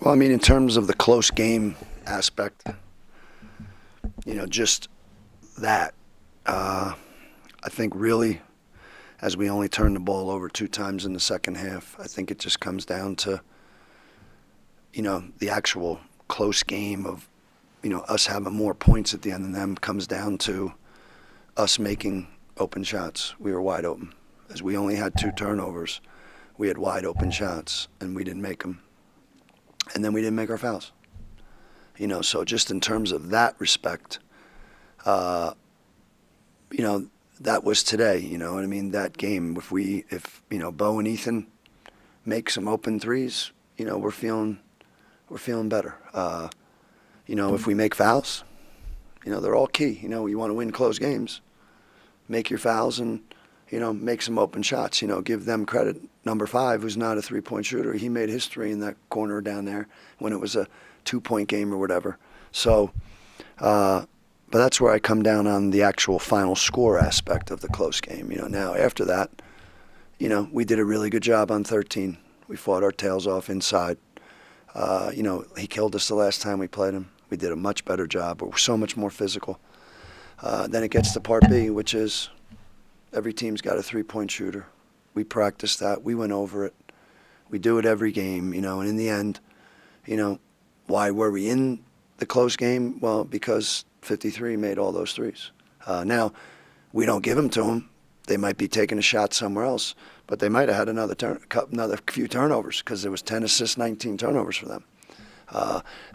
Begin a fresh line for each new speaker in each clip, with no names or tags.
Well, I mean, in terms of the close game aspect, just that. I think really, as we only turned the ball over 2 times in the second half, I think it just comes down to, the actual close game of, us having more points at the end than them comes down to us making open shots. We were wide open. As we only had 2 turnovers, we had wide open shots, and we didn't make them. And then we didn't make our fouls. So just in terms of that respect, that was today, you know what I mean? That game, if Bo and Ethan make some open threes, we're feeling better. If we make fouls, they're all key. You want to win close games, make your fouls and, make some open shots. Give them credit. Number 5, who's not a 3-point shooter, he made history in that corner down there when it was a 2-point game or whatever. So, but that's where I come down on the actual final score aspect of the close game. Now after that, we did a really good job on 13. We fought our tails off inside. He killed us the last time we played him. We did a much better job. We're so much more physical. Then it gets to part B, which is every team's got a 3-point shooter. We practiced that. We went over it. We do it every game, and in the end, why were we in the close game? Well, because 53 made all those threes. Now, we don't give them to them. They might be taking a shot somewhere else, but they might have had another few turnovers because there was 10 assists, 19 turnovers for them.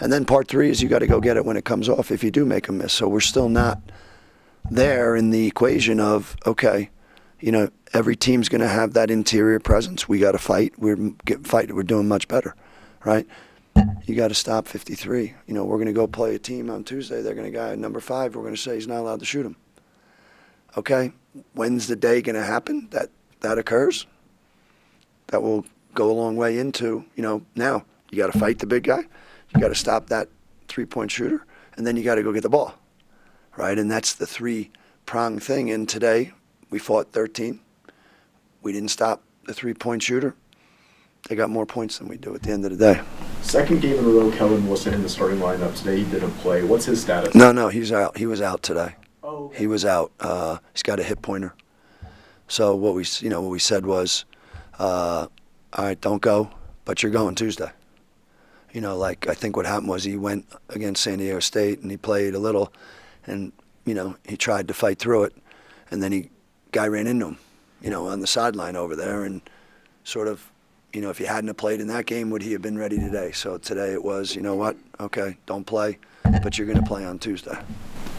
And then part 3 is you got to go get it when it comes off if you do make a miss. So we're still not there in the equation of, okay, every team's going to have that interior presence. We got to fight. We're doing much better, right? You got to stop 53. We're going to go play a team on Tuesday. They're going to guy number 5. We're going to say he's not allowed to shoot him. Okay, when's the day going to happen that occurs? That will go a long way into, now you got to fight the big guy. You got to stop that 3-point shooter, and then you got to go get the ball, right? And that's the 3-prong thing. And today we fought 13. We didn't stop the 3-point shooter. They got more points than we do at the end of the day.
Second game in a row, Kellen wasn't in the starting lineup today. He didn't play. What's his status?
No, he's out. He was out today.
Oh, okay.
He was out. He's got a hip pointer. So what we said was, all right, don't go, but you're going Tuesday. I think what happened was he went against San Diego State and he played a little, and he tried to fight through it, and then guy ran into him, on the sideline over there, and sort of, if he hadn't have played in that game, would he have been ready today? So today it was, okay, don't play, but you're going to play on Tuesday.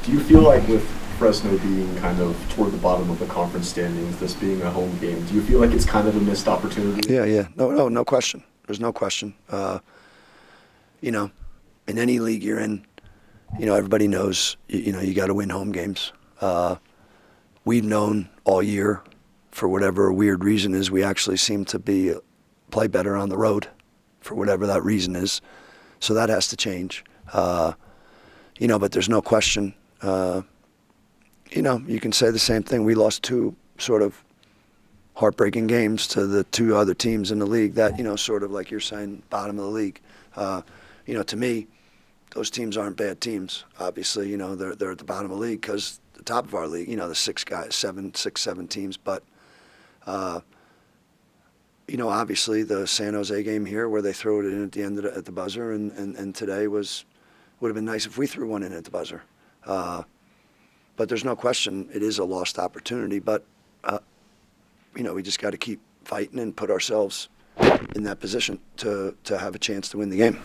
Do you feel like with Fresno being kind of toward the bottom of the conference standings, this being a home game, do you feel like it's kind of a missed opportunity?
Yeah. No question. There's no question. In any league you're in, everybody knows, you got to win home games. We've known all year, for whatever weird reason is, we actually seem to play better on the road, for whatever that reason is. So that has to change. But there's no question. You can say the same thing. We lost 2 sort of heartbreaking games to the 2 other teams in the league that, sort of like you're saying, bottom of the league. To me, those teams aren't bad teams. Obviously, they're at the bottom of the league because the top of our league, the 7 teams. But, obviously the San Jose game here where they throw it in at the end at the buzzer, and today would have been nice if we threw one in at the buzzer. But there's no question it is a lost opportunity. But, we just got to keep fighting and put ourselves in that position to have a chance to win the game.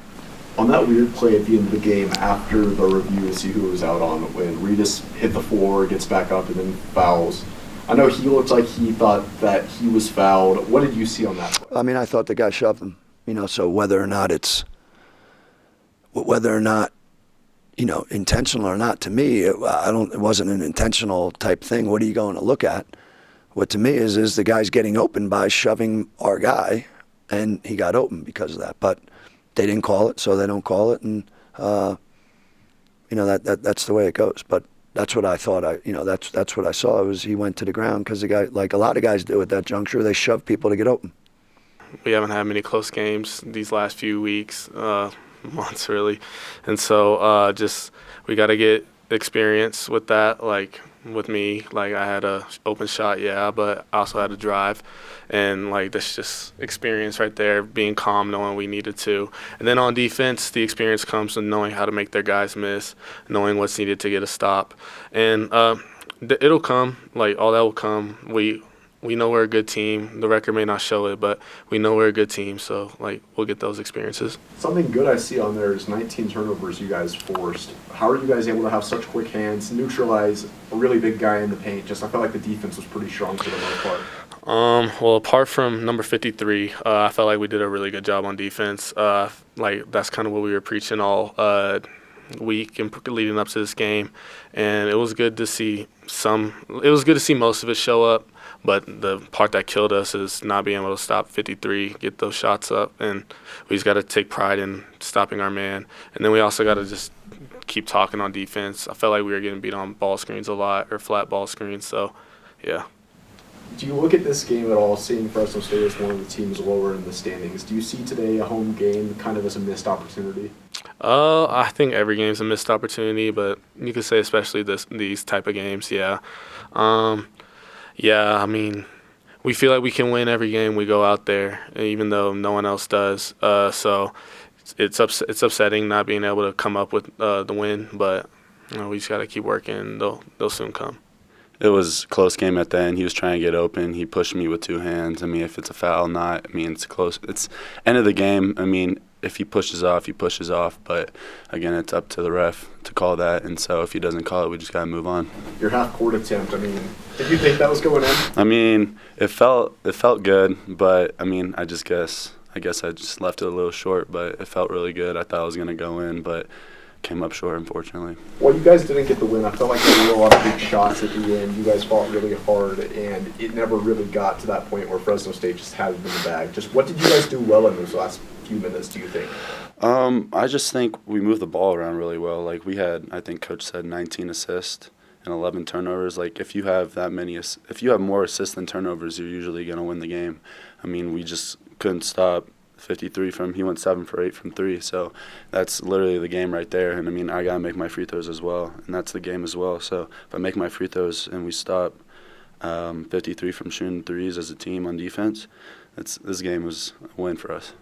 On that weird play at the end of the game after the review to see who it was out on, when Reedus hit the floor, gets back up, and then fouls, I know he looked like he thought that he was fouled. What did you see on that play?
I mean, I thought the guy shoved him. So whether or not intentional or not, to me, it wasn't an intentional type thing. What are you going to look at? What to me is the guy's getting open by shoving our guy, and he got open because of that. But they didn't call it, so they don't call it, and that's the way it goes. But that's what I thought. That's what I saw. He went to the ground because the guy, like a lot of guys do at that juncture, they shove people to get open.
we haven't had many close games these last few weeks, months really, and so just we got to get experience with that. Like with me, like I had a open shot, yeah, but I also had a drive, and like that's just experience right there. Being calm, knowing we needed to, and then on defense, the experience comes from knowing how to make their guys miss, knowing what's needed to get a stop, and it'll come. Like all that will come. We know we're a good team. The record may not show it, but we know we're a good team. So, like, we'll get those experiences.
Something good I see on there is 19 turnovers you guys forced. How are you guys able to have such quick hands, neutralize a really big guy in the paint? Just I felt like the defense was pretty strong for the most part.
Well, apart from number 53, I felt like we did a really good job on defense. Like, that's kind of what we were preaching all week and leading up to this game. And it was good to see most of it show up. But the part that killed us is not being able to stop 53, get those shots up, and we just got to take pride in stopping our man. And then we also got to just keep talking on defense. I felt like we were getting beat on ball screens a lot, or flat ball screens, so, yeah.
Do you look at this game at all, seeing Fresno State as one of the teams lower in the standings? Do you see today a home game kind of as a missed opportunity?
I think every game's a missed opportunity, but you could say especially these type of games, yeah. Yeah, I mean, we feel like we can win every game we go out there, even though no one else does. So it's upsetting not being able to come up with the win, but we just got to keep working. They'll soon come.
It was a close game at the end. He was trying to get open. He pushed me with two hands. I mean, if it's a foul, not. I mean, it's close. It's end of the game. I mean, if he pushes off, he pushes off. But, again, it's up to the ref to call that. And so if he doesn't call it, we just got to move on.
Your half-court attempt, I mean, did you think that was going in?
I mean, it felt good. But, I mean, I guess I just left it a little short. But it felt really good. I thought it was going to go in, but came up short, unfortunately.
Well, you guys didn't get the win. I felt like there were a lot of big shots at the end. You guys fought really hard, and it never really got to that point where Fresno State just had it in the bag. Just what did you guys do well in those last few minutes, do you think?
I just think we moved the ball around really well. Like we had, I think Coach said 19 assists and 11 turnovers. Like if you have more assists than turnovers, you're usually going to win the game. I mean, we just couldn't stop 53 he went 7 for 8 from 3, so that's literally the game right there. And I mean, I gotta make my free throws as well, and that's the game as well. So if I make my free throws and we stop 53 from shooting threes as a team on defense, this game was a win for us.